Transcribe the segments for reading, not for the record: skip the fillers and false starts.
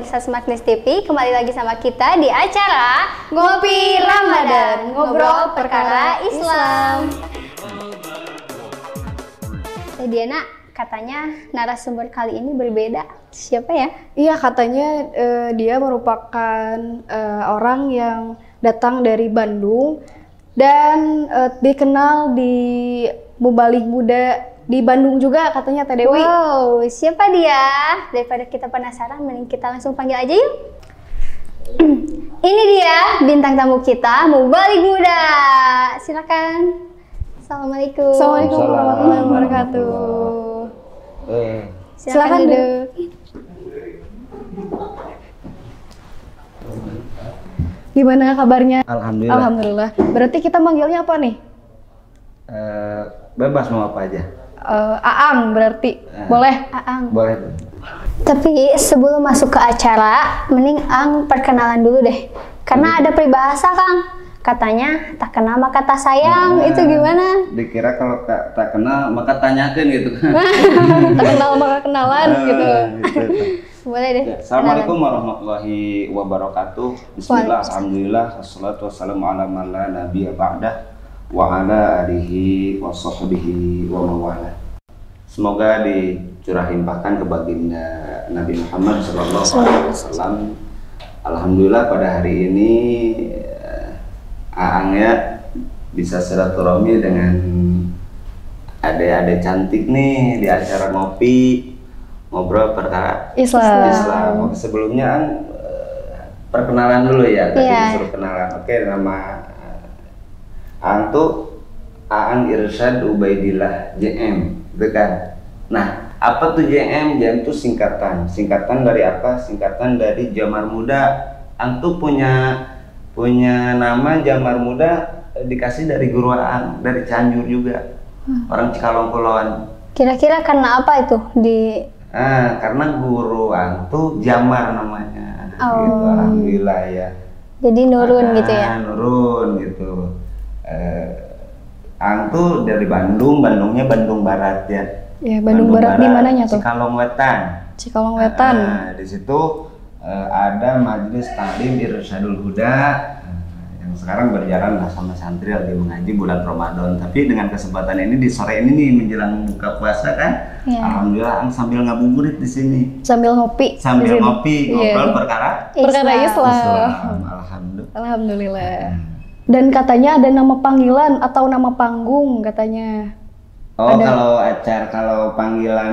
pemirsa Smart News TV, kembali lagi sama kita di acara Ngopi Ramadan, ngobrol perkara Islam. Teh Diana, katanya narasumber kali ini berbeda. Siapa ya? Iya, katanya dia merupakan orang yang datang dari Bandung dan dikenal di Mubalik Muda di Bandung juga, katanya Teh Dewi. Wow, siapa dia? Daripada kita penasaran, mending kita langsung panggil aja yuk. Ini dia bintang tamu kita, Mubalik Muda. Silakan. Assalamualaikum. Assalamualaikum warahmatullahi wabarakatuh. Silakan duduk. Gimana kabarnya? Alhamdulillah. Alhamdulillah. Berarti kita manggilnya apa nih? Bebas mau apa aja. Aang berarti. Boleh? Aang. Boleh. Tapi sebelum masuk ke acara, mending Ang perkenalan dulu deh. Karena ada peribahasa, Kang. Katanya, tak kenal maka tak sayang. Itu gimana? Dikira kalau tak kenal maka tanyakan gitu kan. Tak kenal maka kenalan gitu. Boleh deh. Assalamualaikum warahmatullahi wabarakatuh. Bismillah, alhamdulillah, wassalatu wassalamu ala man la nabiyya ba'dah wa ala alihi wa sahbihi wa mawala. Semoga dicurahlimpahkan ke baginda Nabi Muhammad SAW. Alhamdulillah pada hari ini Aang ya bisa silaturahmi dengan adik-adik cantik nih di acara ngopi ngobrol perkara Islam. Sebelumnya Aang perkenalan dulu ya, tadi disuruh kenalan. Oke, nama Aang tuh Aang Irsyad Ubaidillah JM, gitu kan? Nah, apa tuh JM? JM tuh singkatan dari apa? Singkatan dari Jamar Muda. Aang tuh punya nama Jamar Muda dikasih dari guru Aang, dari Cianjur juga, orang Cikalong Kulon. Kira-kira karena apa itu karena guru Aang tuh Jamar namanya, gitu. Alhamdulillah ya. Jadi nurun gitu ya? Nurun gitu. Aang tuh dari Bandungnya Bandung Barat ya. Ya, Bandung Barat di mananya tuh? Cikalong Wetan. Cikalong Wetan. Di situ ada Majelis Taklim Irsyadul Huda yang sekarang berjalan lah sama santri lagi mengaji bulan Ramadan. Tapi dengan kesempatan ini di sore ini nih menjelang buka puasa kan, alhamdulillah Aang sambil ngabuburit di sini. Sambil ngopi. Ngobrol perkara Islam. Alhamdulillah. Dan katanya ada nama panggilan atau nama panggung katanya. Oh, ada. Kalau panggilan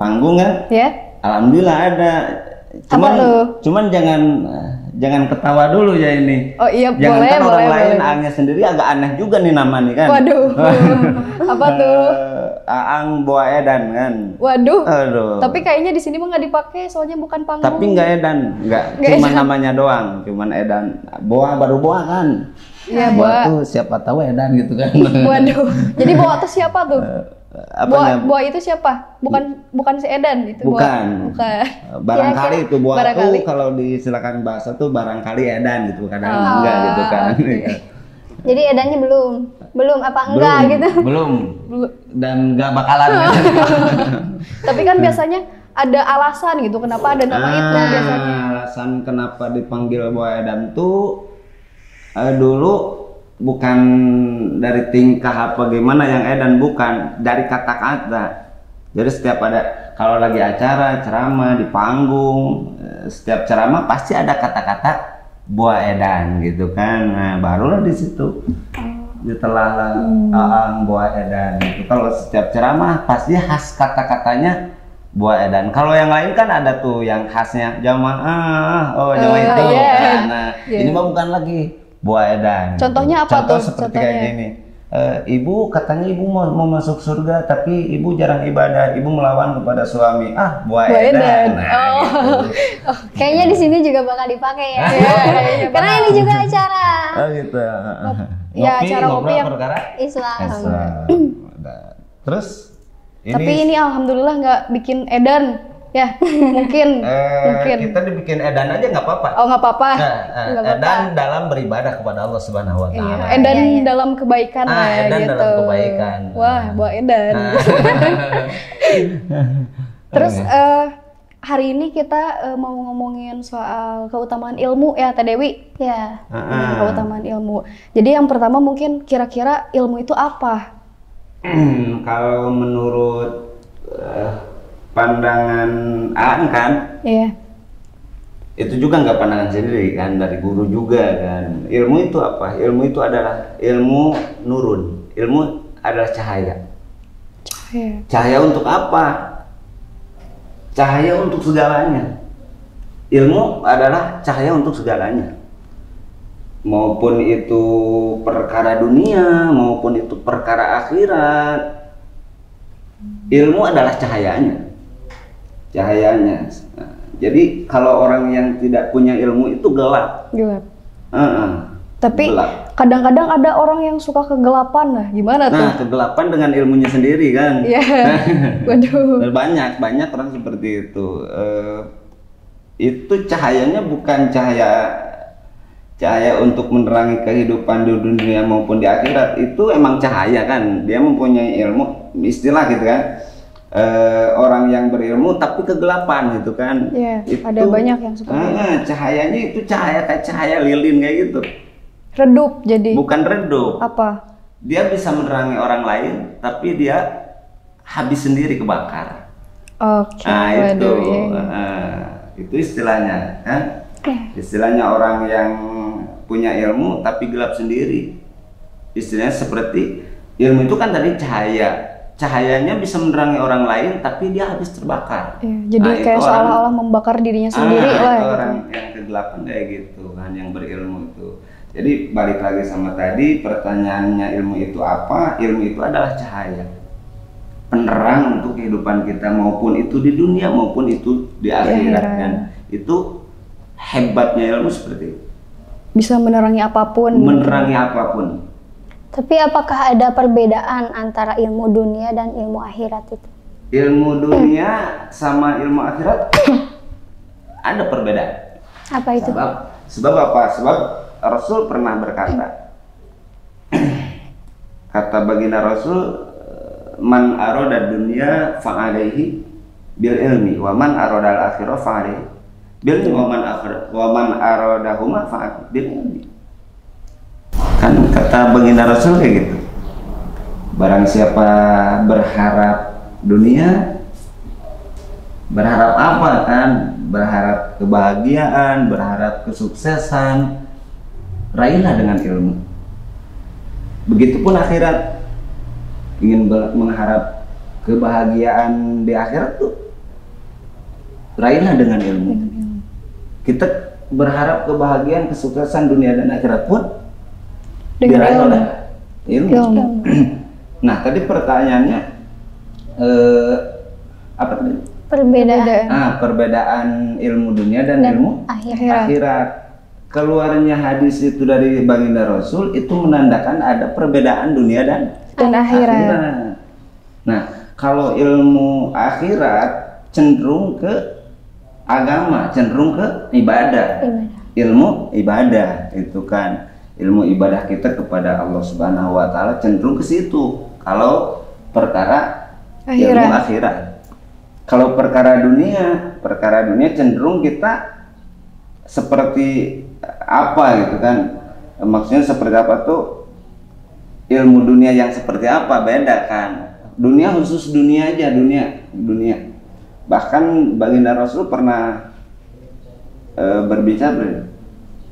panggung kan? Ya. Alhamdulillah ada. Cuman jangan ketawa dulu ya ini. Oh iya, jangan boleh, kan orang boleh, lain boleh. Aangnya sendiri agak aneh juga nih nama nih kan. Waduh. Apa tuh? Aang Boa Edan kan. Waduh. Aduh. Tapi kayaknya di sini mah nggak dipakai soalnya bukan panggung. Tapi nggak Edan, cuma namanya doang, cuman Edan. Boa baru Boa kan. Iya, Boa tuh siapa tahu Edan gitu kan. Waduh. Jadi Boa tuh siapa tuh? Apanya? Boa itu siapa? Bukan si Edan itu. Bukan. Barangkali itu Boa tuh kalau disilakan bahasa tuh barangkali Edan gitu, kadang enggak gitu kan. Jadi Edannya belum apa enggak gitu? Belum. Dan enggak bakalan. Tapi kan biasanya ada alasan gitu kenapa ada nama itu biasanya. Alasan kenapa dipanggil Boa Edan tuh dulu bukan dari tingkah apa gimana yang Edan, bukan dari kata-kata. Jadi setiap ada kalau lagi acara ceramah di panggung, setiap ceramah pasti ada kata-kata Boa Edan gitu kan. Nah, barulah di situ ditelah Aang Boa Edan gitu. Kalau setiap ceramah pasti khas kata-katanya Boa Edan. Kalau yang lain kan ada tuh yang khasnya jamaah, jamaah itu. Nah, ini mah bukan lagi Boa Edan. Contohnya apa Contoh tuh? Seperti kayak gini. Ibu katanya ibu mau masuk surga tapi ibu jarang ibadah, ibu melawan kepada suami. Boa Edan. Nah, gitu. Kayaknya di sini juga bakal dipakai ya. Karena ini juga acara. Gitu. Ya, acara ngopi yang perkara Islam. Terus tapi ini alhamdulillah nggak bikin Edan. Ya, mungkin. Kita dibikin Edan aja nggak apa-apa. Oh, nggak apa-apa. Edan dalam beribadah kepada Allah Subhanahu Wa Taala. Edan dalam kebaikan Edan gitu. dalam kebaikan. Wah, Boa Edan. Terus hari ini kita mau ngomongin soal keutamaan ilmu ya Teh Dewi. Ya. Keutamaan ilmu. Jadi yang pertama mungkin kira-kira ilmu itu apa? Kalau menurut pandangan Aan kan, Iya. itu juga nggak pandangan sendiri kan, dari guru juga kan. Ilmu itu apa? Ilmu itu adalah ilmu nurun. Ilmu adalah cahaya. Cahaya untuk apa? Cahaya untuk segalanya. Ilmu adalah cahaya untuk segalanya. Maupun itu perkara dunia, maupun itu perkara akhirat. Ilmu adalah cahayanya. Cahayanya. Nah, jadi kalau orang yang tidak punya ilmu itu gelap. Gelap. Tapi gelap. kadang-kadang ada orang yang suka kegelapan, nah gimana tuh? Nah, kegelapan dengan ilmunya sendiri kan. Iya. Waduh. Banyak orang seperti itu. Itu cahayanya bukan cahaya untuk menerangi kehidupan di dunia maupun di akhirat. Itu emang cahaya kan. Dia mempunyai ilmu, istilah gitu kan. Orang yang berilmu tapi kegelapan gitu kan. Iya. Itu, ada banyak yang seperti itu. Cahayanya itu cahaya kayak cahaya lilin kayak gitu. Redup jadi. Bukan redup. Apa? Dia bisa menerangi orang lain, tapi dia habis sendiri kebakar. Oke. Nah itu, Waduh, iya. Itu istilahnya, kan? Istilahnya orang yang punya ilmu tapi gelap sendiri. Istilahnya seperti ilmu itu kan tadi cahaya. Cahayanya bisa menerangi orang lain, tapi dia habis terbakar. Iya, jadi kayak seolah-olah membakar dirinya sendiri lah. Itu gitu. orang yang kegelapan kayak gitu kan, yang berilmu itu. Jadi balik lagi sama tadi, pertanyaannya ilmu itu apa? Ilmu itu adalah cahaya, penerang untuk kehidupan kita, maupun itu di dunia maupun itu di akhirat kan. Itu hebatnya ilmu seperti itu. Bisa menerangi apapun. Menerangi apapun. Tapi apakah ada perbedaan antara ilmu dunia dan ilmu akhirat itu? Ilmu dunia sama ilmu akhirat ada perbedaan. Apa itu? Sebab apa? Sebab Rasul pernah berkata, kata baginda Rasul, man aroda dunia fa'alaihi bil ilmi, wa man aroda al akhirah fa'alaihi bil ilmi, wa man aroda huma fa'alaihi bil ilmi. Kan kata baginda Rasul kayak gitu. Barang siapa berharap dunia, berharap apa kan? Berharap kebahagiaan, berharap kesuksesan, raihlah dengan ilmu. Begitupun akhirat, ingin mengharap kebahagiaan di akhirat tuh, raihlah dengan ilmu. Kita berharap kebahagiaan, kesuksesan dunia dan akhirat pun diraih oleh ilmu. Nah, tadi pertanyaannya apa tadi? Perbedaan. Perbedaan ilmu dunia dan ilmu akhirat. Keluarnya hadis itu dari baginda Rasul itu menandakan ada perbedaan dunia dan akhirat. Nah, kalau ilmu akhirat cenderung ke agama, cenderung ke ibadah. Ilmu ibadah itu kan, ilmu ibadah kita kepada Allah Subhanahu wa taala cenderung ke situ. Kalau perkara ilmu akhirat. Kalau perkara dunia cenderung kita seperti apa gitu kan, maksudnya seperti apa tuh, ilmu dunia yang seperti apa, beda kan. Dunia khusus dunia aja, dunia. Bahkan baginda Rasul pernah berbicara,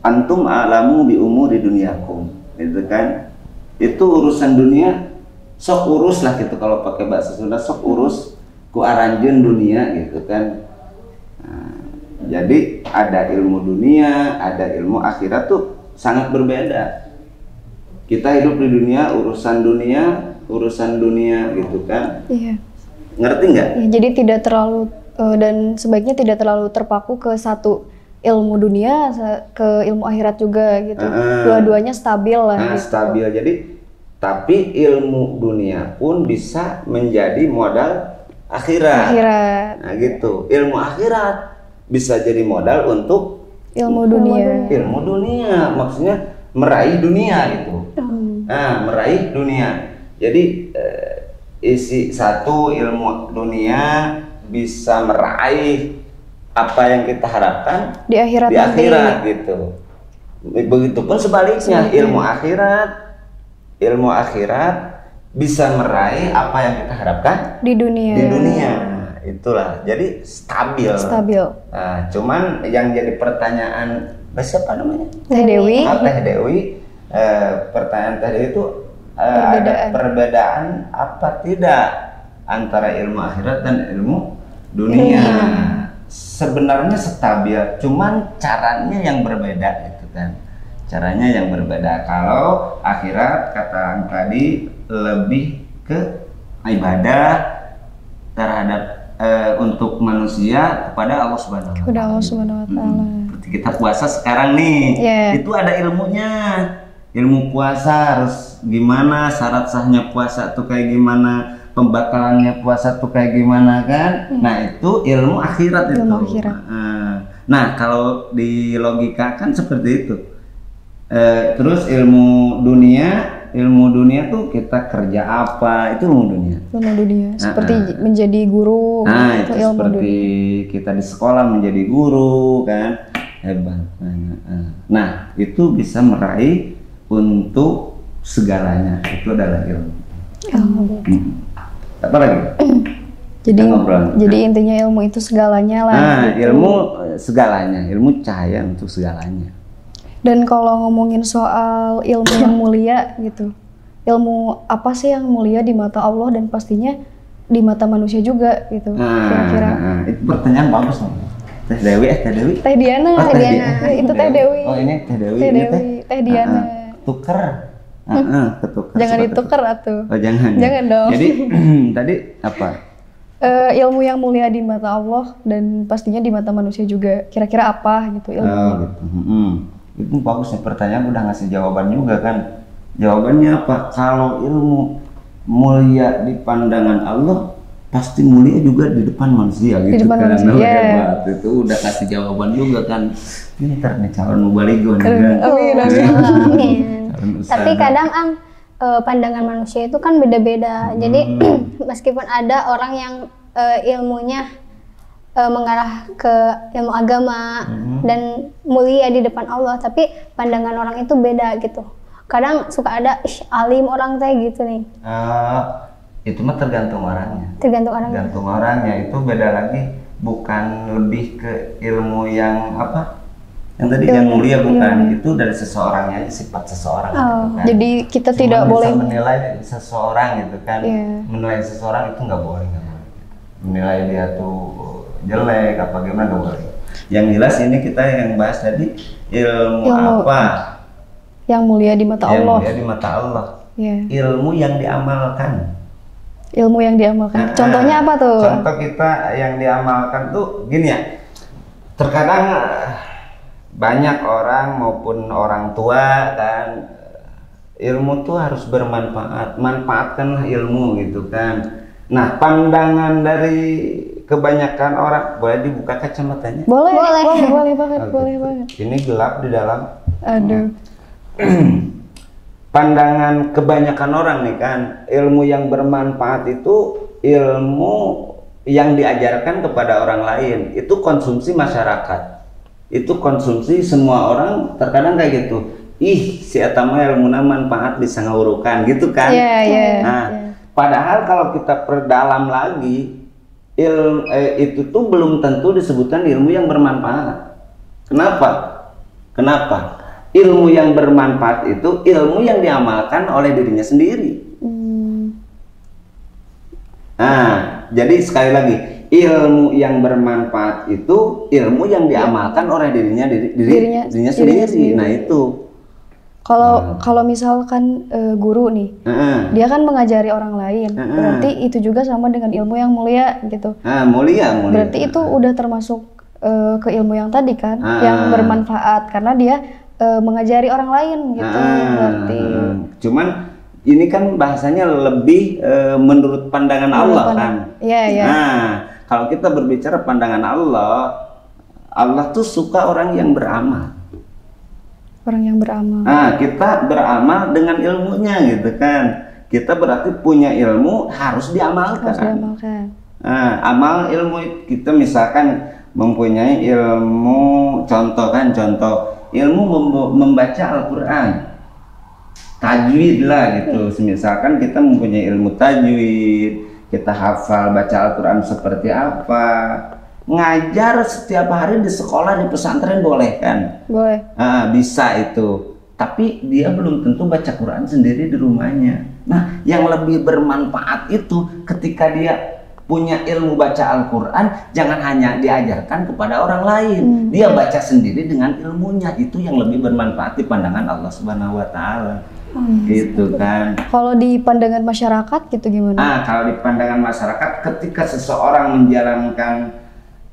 antum a'lamu bi umuri dunyakum, gitu kan. Itu urusan dunia, sok urus lah gitu, kalau pakai bahasa Sunda, sok urus ku aranjeun dunia gitu kan. Jadi ada ilmu dunia, ada ilmu akhirat tuh sangat berbeda. Kita hidup di dunia, urusan dunia gitu kan. Iya. Ngerti nggak? Ya, jadi tidak terlalu dan sebaiknya tidak terlalu terpaku ke satu ilmu dunia, ke ilmu akhirat juga gitu. Dua-duanya stabil lah. Gitu. Stabil. Jadi tapi ilmu dunia pun bisa menjadi modal akhirat. Nah gitu. Ilmu akhirat bisa jadi modal untuk ilmu dunia. Ilmu dunia maksudnya meraih dunia gitu. Nah, meraih dunia. Jadi isi satu ilmu dunia bisa meraih apa yang kita harapkan di akhirat di nanti. akhirat gitu. Begitupun sebaliknya, ilmu akhirat bisa meraih apa yang kita harapkan di dunia. Di dunia. Itulah. Jadi stabil. Nah, cuman yang jadi pertanyaan siapa namanya? Teh Dewi. Teh Dewi. Pertanyaan Teh Dewi itu ada perbedaan apa tidak antara ilmu akhirat dan ilmu dunia? Sebenarnya stabil, cuman caranya yang berbeda gitu kan. Caranya yang berbeda. Kalau akhirat kata tadi lebih ke ibadah terhadap untuk manusia kepada Allah Subhanahu wa Ta'ala. Seperti kita puasa sekarang nih, itu ada ilmunya. Ilmu puasa harus gimana, syarat sahnya puasa tuh kayak gimana, pembatalannya puasa tuh kayak gimana kan. Nah, itu ilmu akhirat itu. Nah, kalau di logika kan seperti itu. Terus ilmu dunia tuh kita kerja apa, itu ilmu dunia. Seperti menjadi guru. Nah, itu ilmu seperti dunia. Kita di sekolah menjadi guru kan, hebat. Nah, itu bisa meraih untuk segalanya. Itu adalah ilmu. Apa lagi? Jadi intinya ilmu itu segalanya lah. Gitu. Ilmu segalanya, ilmu cahaya untuk segalanya. Dan kalau ngomongin soal ilmu yang mulia gitu, ilmu apa sih yang mulia di mata Allah dan pastinya di mata manusia juga gitu, kira-kira. Itu pertanyaan bagus nih. Teh Dewi, Teh Diana. Itu Teh Dewi. Oh, ini Teh Dewi. Teh Diana. Tuker. Ketukar. Jangan ditukar atuh. Oh, jangan. Jangan dong. Jadi tadi apa? Ilmu yang mulia di mata Allah dan pastinya di mata manusia juga. Kira-kira apa gitu ilmunya? Gitu. Itu bagus nih, pertanyaan udah ngasih jawaban juga kan. Jawabannya apa? Kalau ilmu mulia di pandangan Allah, pasti mulia juga di depan manusia gitu. Di depan manusia. Hebat. Itu udah kasih jawaban juga kan. Pintar nih calon mubalighun. Amin. Tapi kadang pandangan manusia itu kan beda-beda. Jadi meskipun ada orang yang ilmunya mengarah ke ilmu agama dan mulia di depan Allah, tapi pandangan orang itu beda gitu. Kadang suka ada alim orang teh gitu nih. Itu mah tergantung orangnya. Tergantung orangnya. Itu beda lagi, bukan lebih ke ilmu yang apa? Yang tadi yang mulia bukan, itu dari seseorangnya, sifat seseorang gitu kan. Jadi kita tidak boleh menilai seseorang gitu kan. Menilai seseorang itu nggak boleh. Menilai dia tuh jelek apa gimana nggak boleh. Yang jelas ini kita yang bahas tadi ilmu apa yang mulia di mata Allah. Yang mulia di mata Allah. Ilmu yang diamalkan. Contohnya apa tuh? Contoh kita yang diamalkan tuh gini ya. Terkadang banyak orang maupun orang tua kan, ilmu tuh harus bermanfaat. Manfaatkanlah ilmu gitu kan. Nah, pandangan dari kebanyakan orang, boleh dibuka kacamatanya? Boleh banget. Ini gelap di dalam. Aduh. Pandangan kebanyakan orang nih kan, ilmu yang bermanfaat itu ilmu yang diajarkan kepada orang lain. Itu konsumsi masyarakat. Itu konsumsi semua orang, terkadang kayak gitu. Si etama ilmuna manfaat bisa ngawurukan gitu kan. Padahal kalau kita perdalam lagi, itu tuh belum tentu disebutkan ilmu yang bermanfaat. Kenapa? Ilmu yang bermanfaat itu ilmu yang diamalkan oleh dirinya sendiri. Jadi sekali lagi, ilmu yang bermanfaat itu ilmu yang diamalkan oleh dirinya sendiri. Nah itu. Kalau misalkan guru nih, dia kan mengajari orang lain, berarti itu juga sama dengan ilmu yang mulia gitu. Mulia. Berarti itu udah termasuk ke ilmu yang tadi kan, yang bermanfaat karena dia mengajari orang lain gitu. Berarti. Cuman ini kan bahasanya lebih menurut pandangan Allah kan. Nah, kalau kita berbicara pandangan Allah tuh suka orang yang beramal. Kita beramal dengan ilmunya gitu kan. Kita berarti punya ilmu harus diamalkan. Amal ilmu kita misalkan mempunyai ilmu, contoh ilmu membaca Al-Quran, tajwid lah gitu. Misalkan kita mempunyai ilmu tajwid, kita hafal baca Al-Quran seperti apa, ngajar setiap hari di sekolah, di pesantren boleh kan? Boleh. Bisa itu. Tapi dia belum tentu baca Quran sendiri di rumahnya. Nah, yang lebih bermanfaat itu ketika dia punya ilmu baca Al-Quran, jangan hanya diajarkan kepada orang lain. Dia baca sendiri dengan ilmunya. Itu yang lebih bermanfaat di pandangan Allah Subhanahu wa Ta'ala. Gitu kan. Kalau di pandangan masyarakat gitu gimana? Kalau di pandangan masyarakat, ketika seseorang menjalankan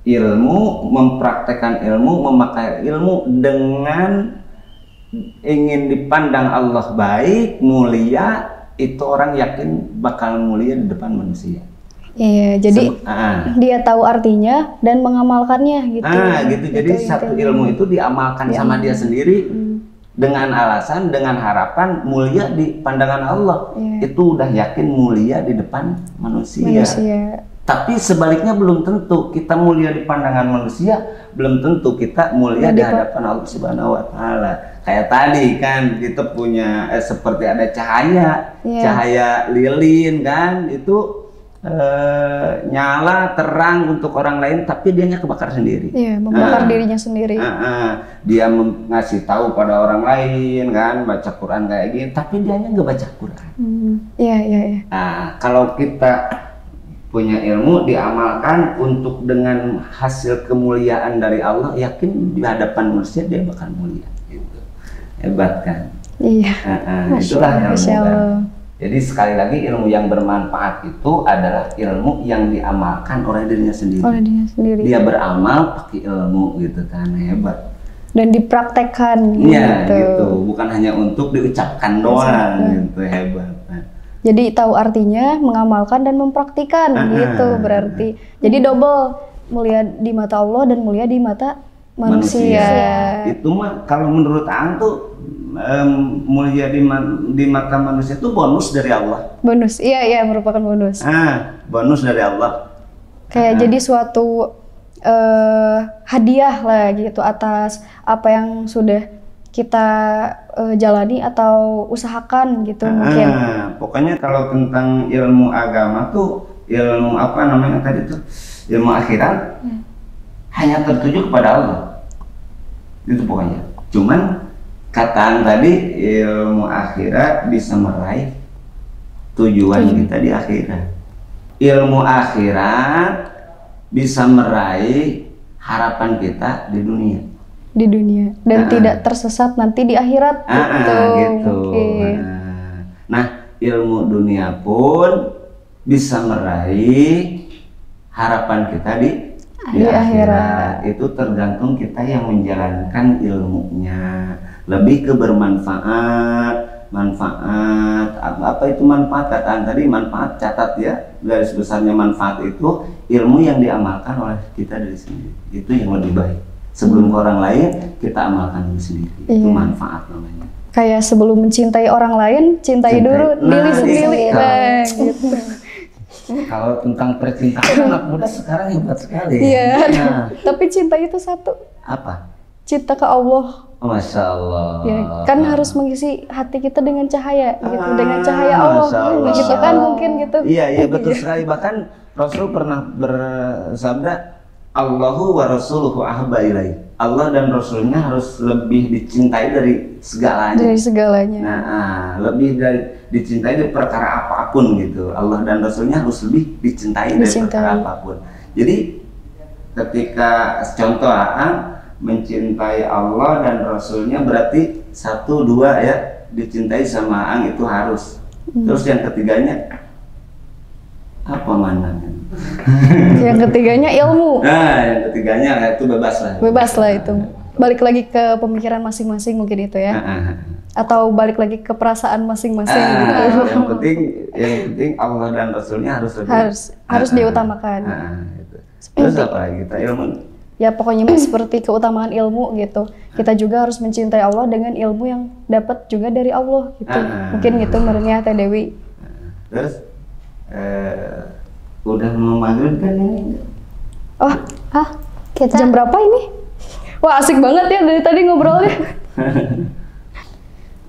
ilmu, mempraktekkan ilmu, memakai ilmu dengan ingin dipandang Allah baik, mulia, itu orang yakin bakal mulia di depan manusia. Iya, jadi dia tahu artinya dan mengamalkannya gitu. Gitu. Jadi satu ilmu itu diamalkan sama dia sendiri dengan alasan, dengan harapan mulia di pandangan Allah. Itu udah yakin mulia di depan manusia. Tapi sebaliknya belum tentu kita mulia di pandangan manusia, belum tentu kita mulia di hadapan Allah Subhanahu wa Ta'ala. Kayak tadi kan kita punya seperti ada cahaya lilin kan, itu nyala terang untuk orang lain, tapi dianya kebakar sendiri. Membakar dirinya sendiri. Dia ngasih tahu pada orang lain kan baca Quran kayak gini, tapi dianya nggak baca Quran. Kalau kita punya ilmu, diamalkan untuk dengan hasil kemuliaan dari Allah, yakin di hadapan manusia dia bakal mulia. Gitu. Hebat kan? Iya. Itulah ilmu kan. Jadi sekali lagi ilmu yang bermanfaat itu adalah ilmu yang diamalkan oleh dirinya sendiri. Dia beramal pakai ilmu gitu kan, hebat. Dan dipraktekkan. Iya gitu. Bukan hanya untuk diucapkan doang gitu, hebat. Jadi tahu artinya, mengamalkan dan mempraktikkan gitu berarti. Jadi double, mulia di mata Allah dan mulia di mata manusia. Itu mah kalau menurut Ang tuh mulia di mata manusia itu bonus dari Allah. Bonus, iya merupakan bonus. Bonus dari Allah. Kayak jadi suatu hadiah lah gitu atas apa yang sudah kita jalani atau usahakan gitu mungkin. Pokoknya kalau tentang ilmu agama tuh, ilmu apa namanya tadi tuh, ilmu akhirat hanya tertuju kepada Allah. Itu pokoknya. Cuman kata tadi, ilmu akhirat bisa meraih tujuan kita di akhirat. Ilmu akhirat bisa meraih harapan kita di dunia. Dan tidak tersesat nanti di akhirat gitu. Nah, ilmu dunia pun bisa meraih harapan kita di akhirat. Itu tergantung kita yang menjalankan ilmunya. Lebih ke bermanfaat, apa itu manfaat? Kataan tadi manfaat, catat ya, garis besarnya manfaat itu ilmu yang diamalkan oleh kita dari sendiri. Itu yang lebih baik. Sebelum ke orang lain, kita amalkan diri sendiri. Itu manfaat namanya. Kayak sebelum mencintai orang lain, cintai dulu diri sendiri. Gitu. Kalau tentang percintaan, anak muda sekarang hebat sekali. Tapi cinta itu satu. Apa? Cinta ke Allah. Masya Allah. Kan harus mengisi hati kita dengan cahaya, gitu. Dengan cahaya Allah. Begitu kan mungkin gitu. Iya betul sekali. Bahkan Rasul pernah bersabda, Allahu wa rasuluhu ahabba ilaih. Allah dan Rasulnya harus lebih dicintai dari segalanya. Lebih dari dicintai dari perkara apapun gitu. Allah dan Rasulnya harus lebih dicintai dari perkara apapun. Jadi ketika contoh mencintai Allah dan Rasulnya berarti 1, 2 ya, dicintai sama Ang itu harus. Terus yang ketiganya apa mananya? Yang ketiganya ilmu. Yang ketiganya itu bebas lah itu. Balik lagi ke pemikiran masing-masing mungkin itu ya. Atau balik lagi ke perasaan masing-masing gitu. Yang penting Allah dan Rasulnya harus diutamakan. Terus apa lagi kita ilmu? Ya pokoknya seperti keutamaan ilmu gitu. Kita juga harus mencintai Allah dengan ilmu yang dapat juga dari Allah gitu. Mungkin gitu menurutnya Teh Dewi. Terus udah mau maghrib kan ini? Jam berapa ini? Wah, asik banget ya dari tadi ngobrolnya.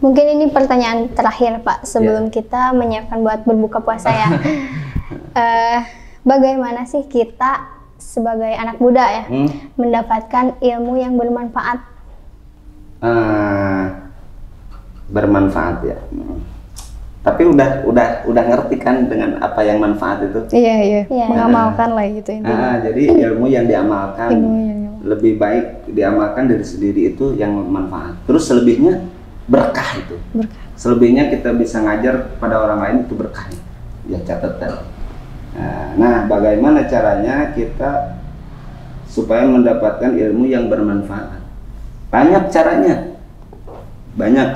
Mungkin ini pertanyaan terakhir Pak sebelum kita menyiapkan buat berbuka puasa ya. Bagaimana sih kita sebagai anak muda ya mendapatkan ilmu yang bermanfaat? Bermanfaat ya. Tapi udah ngerti kan dengan apa yang manfaat itu? Iya. Mengamalkan lah gitu intinya. Jadi ilmu yang diamalkan lebih baik diamalkan dari sendiri itu yang manfaat. Terus selebihnya berkah itu. Selebihnya kita bisa ngajar pada orang lain itu berkah. Ya catatan. Nah, bagaimana caranya kita supaya mendapatkan ilmu yang bermanfaat? Banyak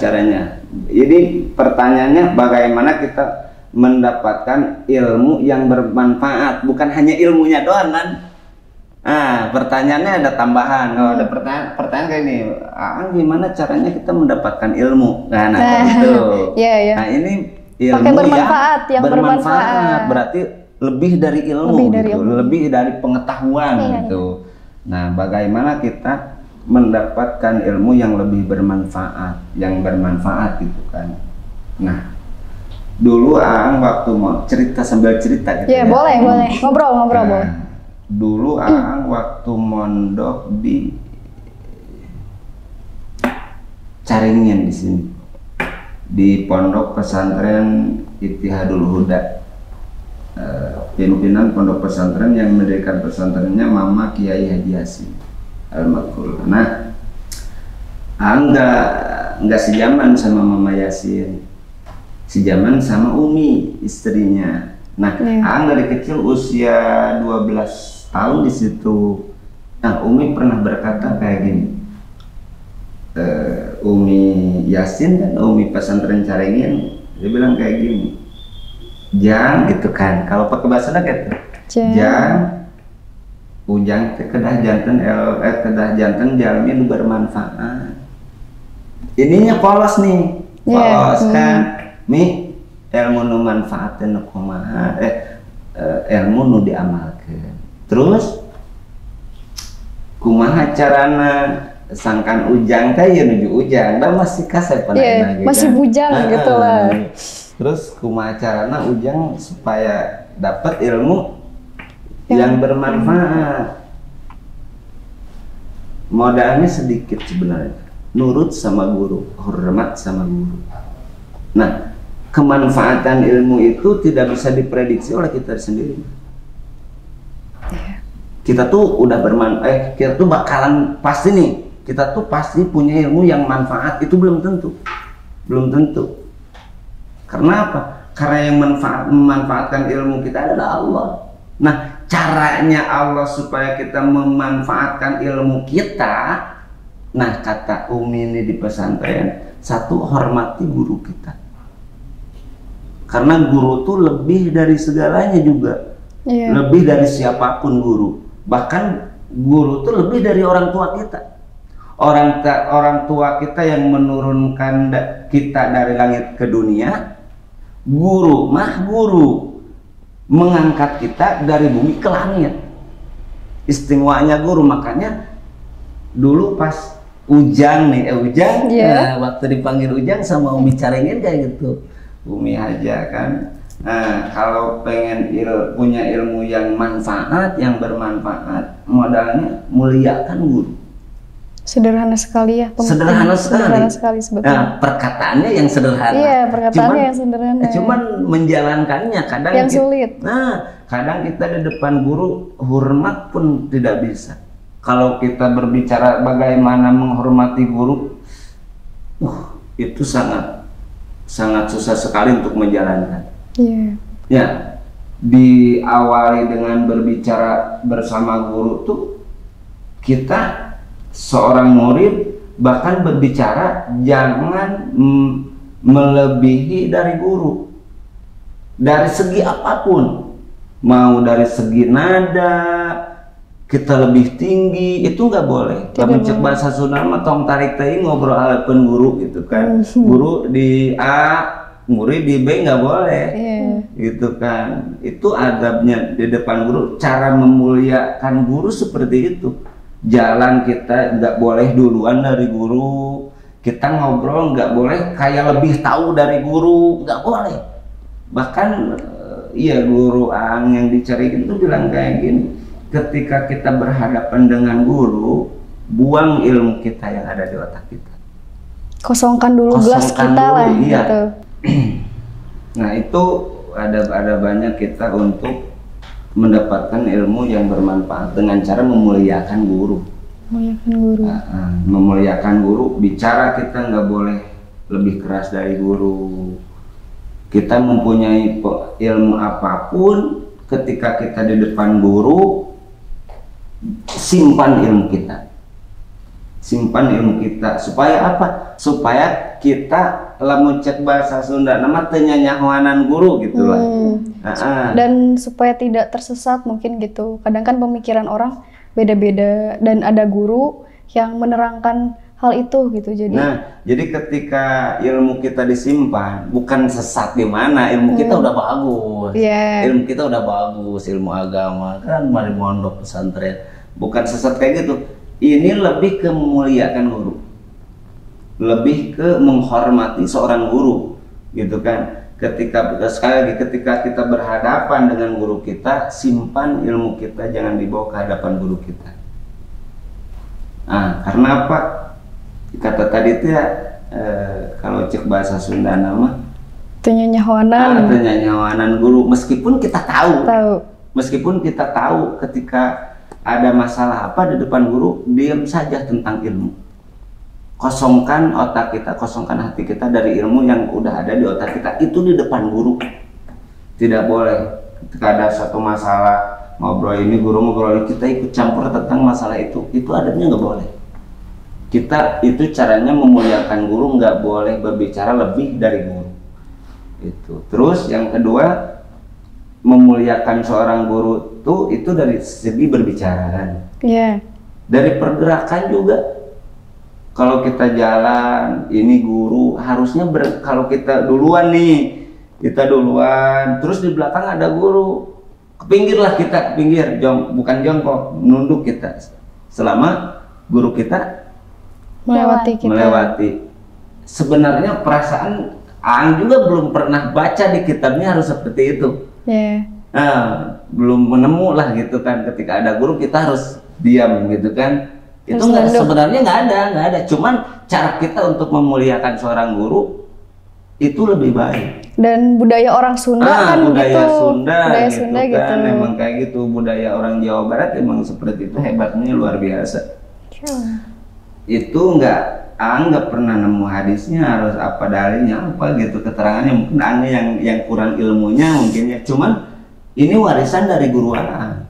caranya. Jadi pertanyaannya bagaimana kita mendapatkan ilmu yang bermanfaat, bukan hanya ilmunya doang kan? Pertanyaannya ada tambahan. Kalau ada pertanyaan kayak ini, gimana caranya kita mendapatkan ilmu? Nah itu. Nah ini ilmu yang bermanfaat. Berarti lebih dari ilmu, lebih dari pengetahuan gitu. Nah, bagaimana kita mendapatkan ilmu yang lebih bermanfaat, gitu kan? Nah, dulu Aang waktu mau cerita sambil cerita gitu ya. Boleh. Ngobrol boleh. Dulu Aang waktu mondok di Caringin di sini, di pondok pesantren Ittihadul Huda. Pimpinan pondok pesantren yang mendirikan pesantrennya Mama Kiai Haji Yasin Al-Makul. Nah, enggak sejaman sama Mama Yasin, sejaman sama Umi istrinya. Nah, dari kecil usia 12 tahun di situ. Nah, Umi pernah berkata kayak gini. Umi Yasin dan Umi pesantren Caringin, dia bilang kayak gini. Jang gitu kan, kalau pakai bahasa gitu. Jang ujang kedah janten jalmi nu bermanfaat. Ininya polos nih. Polos kan. Mi ilmu nu manfaatkeun nu kumaha? Ilmu nu diamalkeun. Terus kumaha carana sangkan ujang teh ya nuju ujang, da masih kasar panahna masih bujang gitu lah. Terus kumaha carana ujang supaya dapat ilmu yang bermanfaat. Modalnya sedikit sebenarnya. Nurut sama guru, hormat sama guru. Nah, kemanfaatan ilmu itu tidak bisa diprediksi oleh kita sendiri. Kita tuh udah kita tuh bakalan pasti nih, kita tuh pasti punya ilmu yang manfaat, itu belum tentu. Karena apa? Karena yang memanfaatkan ilmu kita adalah Allah. Nah, caranya Allah supaya kita memanfaatkan ilmu kita, nah kata Umi ini di pesantren, satu, hormati guru kita. Karena guru tuh lebih dari segalanya juga. Lebih dari siapapun guru. Bahkan guru tuh lebih dari orang tua kita. Orang tua kita yang menurunkan kita dari langit ke dunia, guru mengangkat kita dari bumi ke langit. Istimewanya guru. Makanya dulu pas Ujang waktu dipanggil Ujang sama Umi Caringin kayak gitu, Umi aja kan. Nah, kalau pengen punya ilmu yang manfaat, yang bermanfaat, modalnya muliakan guru. Sederhana sekali ya. Sederhana sekali sebetulnya. Nah, perkataannya yang sederhana. Iya, perkataannya yang sederhana. Cuman menjalankannya kadang yang sulit. Kadang kita di depan guru hormat pun tidak bisa. Kalau kita berbicara bagaimana menghormati guru, itu sangat susah sekali untuk menjalankan. Ya, diawali dengan berbicara bersama guru tuh kita seorang murid bahkan berbicara jangan melebihi dari guru dari segi apapun, mau dari segi nada kita lebih tinggi, itu nggak boleh. Kalau cek bahasa Sunda mah tong tarik teh ngobrol halepeun guru gitu kan. Guru di A, murid di B nggak boleh. Gitu kan. Itu adabnya di depan guru, cara memuliakan guru seperti itu. jalan kita nggak boleh duluan dari guru, kita ngobrol nggak boleh kayak lebih tahu dari guru, nggak boleh. Bahkan iya guru Ang yang dicariin tuh bilang kayak gini, ketika kita berhadapan dengan guru, buang ilmu kita yang ada di otak kita, kosongkan dulu gelas kita dulu, lah iya. gitu. Nah itu ada banyak kita untuk mendapatkan ilmu yang bermanfaat dengan cara memuliakan guru. Memuliakan guru. Memuliakan guru, bicara kita nggak boleh lebih keras dari guru. Kita mempunyai ilmu apapun, ketika kita di depan guru, simpan ilmu kita. Simpan ilmu kita supaya apa? Supaya kita lamun cek bahasa Sunda nama teu nyanyahoanan guru gitulah. Dan supaya tidak tersesat mungkin gitu. Kadang kan pemikiran orang beda-beda dan ada guru yang menerangkan hal itu gitu. Jadi ketika ilmu kita disimpan, bukan sesat di mana, ilmu kita udah bagus. Ilmu kita udah bagus, ilmu agama kan mari mondok pesantren. Bukan sesat kayak gitu. Ini lebih ke memuliakan guru, lebih ke menghormati seorang guru, gitu kan. Sekali lagi ketika kita berhadapan dengan guru kita, simpan ilmu kita, jangan dibawa ke hadapan guru kita. Karena apa? Kata tadi itu ya, kalau cek bahasa Sunda nama nyanyahoanan guru, meskipun kita tahu ketika ada masalah apa di depan guru, diam saja tentang ilmu. Kosongkan otak kita, kosongkan hati kita dari ilmu yang udah ada di otak kita. Itu di depan guru. Tidak boleh ketika ada satu masalah, ngobrol ini, guru ngobrol ini, kita ikut campur tentang masalah itu adabnya nggak boleh. Kita itu caranya memuliakan guru, nggak boleh berbicara lebih dari guru. Itu. Terus yang kedua, memuliakan seorang guru itu dari segi berbicara kan. Dari pergerakan juga. Kalau kita jalan, ini guru harusnya kalau kita duluan nih, terus di belakang ada guru, kepinggirlah kita, bukan jongkok, nunduk kita. Selama guru kita melewati. Sebenarnya perasaan Ang juga belum pernah baca di kitabnya harus seperti itu. Belum menemu lah gitu kan, ketika ada guru kita harus diam gitu kan. Itu sebenarnya nggak ada, cuman cara kita untuk memuliakan seorang guru itu lebih baik. Dan budaya orang Sunda kan budaya gitu. Sunda Sunda gitu. Memang kayak gitu, budaya orang Jawa Barat emang seperti itu, hebatnya luar biasa. Itu nggak pernah nemu hadisnya harus apa dalilnya apa gitu, keterangannya mungkin Angga yang kurang ilmunya mungkin ya. Cuman ini warisan dari guru Ang.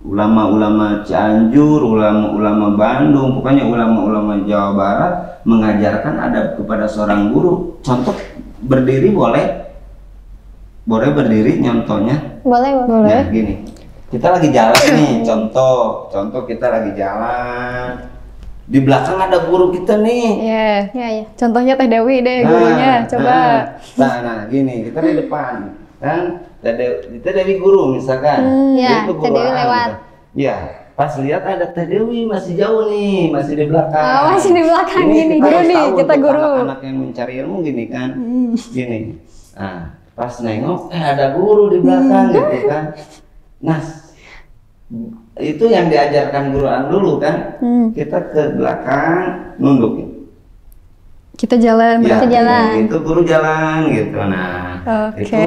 Ulama-ulama Cianjur, ulama-ulama Bandung, pokoknya ulama-ulama Jawa Barat mengajarkan adab kepada seorang guru. Contoh berdiri boleh berdiri nyontohnya? Boleh. Nah, gini. Kita lagi jalan nih, contoh kita lagi jalan. Di belakang ada guru kita nih. Iya. Contohnya Teh Dewi deh gurunya, coba. Nah, gini, kita di depan. Kan Teh Dewi guru misalkan. Teh Dewi lewat. Ya, pas lihat ada Teh Dewi masih jauh nih, masih di belakang. Masih di belakang gini. Guru nih, kita guru. Anak-anak yang mencari ilmu gini kan. Gini. Nah, pas nengok ada guru di belakang gitu kan. Nah, itu yang diajarkan guru Ang dulu kan. Kita ke belakang nunduk. Kita jalan, itu guru jalan gitu. Nah, itu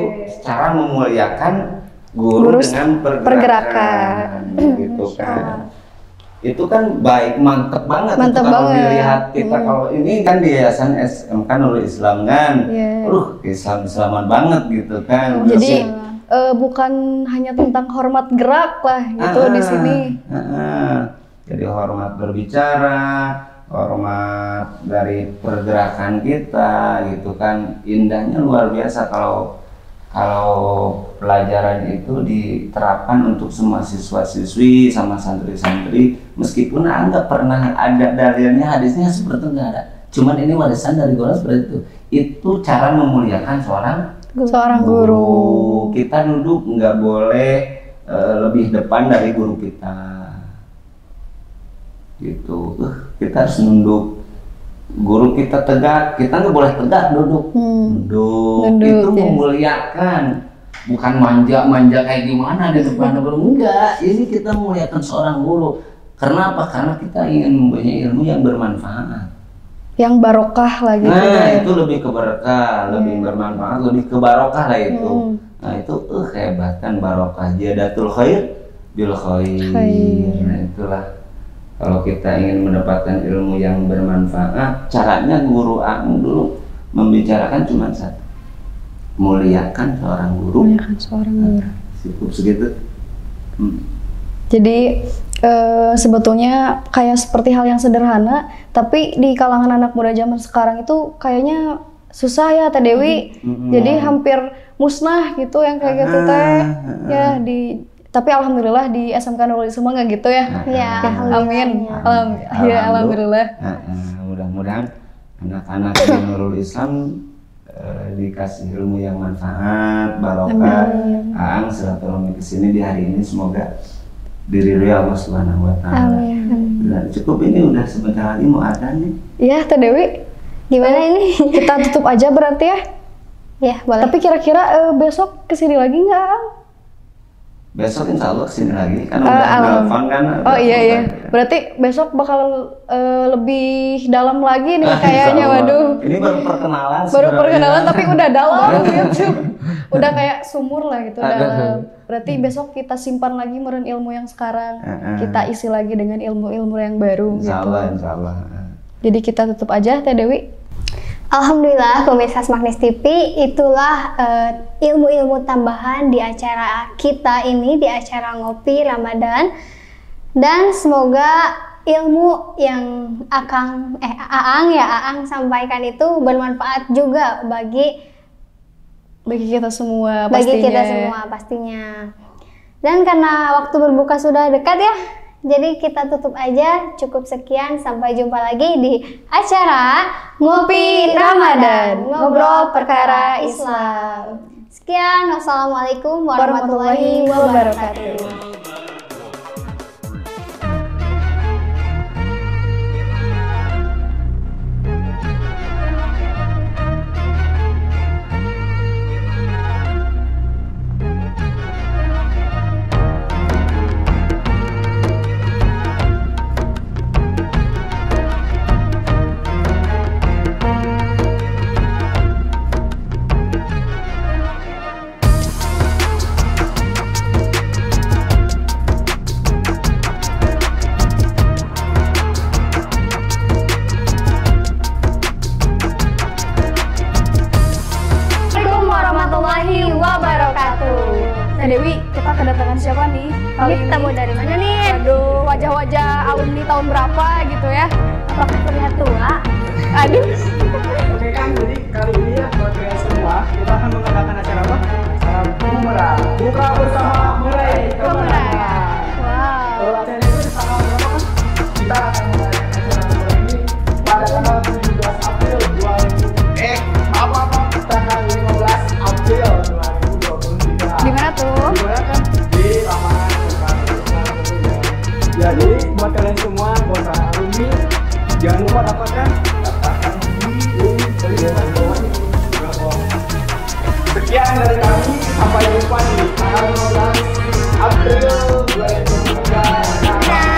cara memuliakan guru dengan pergerakan gitu kan. Itu kan baik, mantep banget. Kalau dilihat kita, kalau ini kan di Yayasan SMK Nurul Islam kan, Islam-Islaman banget gitu kan. Jadi bukan hanya tentang hormat gerak lah gitu di sini. Jadi hormat berbicara, hormat dari pergerakan kita gitu kan. Indahnya luar biasa kalau pelajaran itu diterapkan untuk semua siswa-siswi sama santri-santri, meskipun nggak pernah ada dalilnya, hadisnya seperti nggak ada. Cuman ini warisan dari guru seperti itu. Itu cara memuliakan seorang guru. Kita duduk nggak boleh lebih depan dari guru kita. gitu. Kita harus nunduk. Guru kita tegak, kita nggak boleh tegak, duduk. Nunduk itu ya. memuliakan, bukan manja kayak gimana di depan guru. Enggak, ini kita memuliakan seorang guru. Karena apa? Karena kita ingin mempunyai ilmu yang bermanfaat, yang barokah lah gitu. Nah itu lebih ke berkah, lebih bermanfaat, lebih ke barokah lah itu. Nah itu hebat kan, barokah, jadatul khair bil khair. Nah itulah, kalau kita ingin mendapatkan ilmu yang bermanfaat, caranya guru Ang dulu membicarakan cuma satu, muliakan seorang guru. Muliakan seorang guru. Cukup segitu. Jadi sebetulnya kayak seperti hal yang sederhana, tapi di kalangan anak muda zaman sekarang itu kayaknya susah ya Teh Dewi. Jadi hampir musnah gitu yang kayak gitu teh. Ya tapi alhamdulillah di SMK Nurul Islam nggak gitu ya. Ya, amin. Alhamdulillah. Mudah-mudahan anak-anak di Nurul Islam dikasih ilmu yang manfaat, barokah. Ang silaturahmi kesini di hari ini semoga diridhoi Allah Subhanahu wa Ta'ala. Nah, cukup, ini udah sebentar lagi mau adzan nih. Iya Teh Dewi, gimana ini? Kita tutup aja berarti ya. Ya boleh. Tapi kira-kira besok kesini lagi nggak? Besok insya Allah kesini lagi, kan udah telepon kan. Oh iya. Berarti besok bakal lebih dalam lagi nih kayaknya. Waduh. Ini baru perkenalan. Baru perkenalan tapi udah dalam gitu. Udah kayak sumur lah gitu dalam. Berarti besok kita simpan lagi meren ilmu yang sekarang. Kita isi lagi dengan ilmu-ilmu yang baru Insya gitu. Allah. Jadi kita tutup aja Teh Dewi. Alhamdulillah pemirsa Smagnis TV, itulah ilmu-ilmu tambahan di acara kita ini, di acara Ngopi Ramadan. Dan semoga ilmu yang Aang sampaikan itu bermanfaat juga bagi kita semua pastinya. Bagi kita semua pastinya. Dan karena waktu berbuka sudah dekat ya, jadi kita tutup aja. Cukup sekian, sampai jumpa lagi di acara Ngopi Ramadan, ngobrol perkara Islam. Sekian, wassalamualaikum warahmatullahi wabarakatuh. Dewi, kita kedatangan siapa nih? Ini tamu dari mana nih? Aduh, wajah-wajah alumni tahun berapa gitu ya? Apakah terlihat tua? Aduh. Oke kan, jadi kali ini ya buat kalian semua, kita akan mengadakan acara apa? Acara Bumerang. Buka bersama mulai kemenangan. Wow. Kalau acara itu di tanggal berapa kan? Kita akan mengadakan acara Bumerang ini pada tanggal 17 April 2000. Tanggal 15 April 2023. Di mana tuh? Di mana kan? Di lapangan Bumerang. Ya, jadi buat kalian semua, buat para alumni, jangan lupa dapatkan sekian dari kami, sampai jumpa di tanggal 15 April 2023.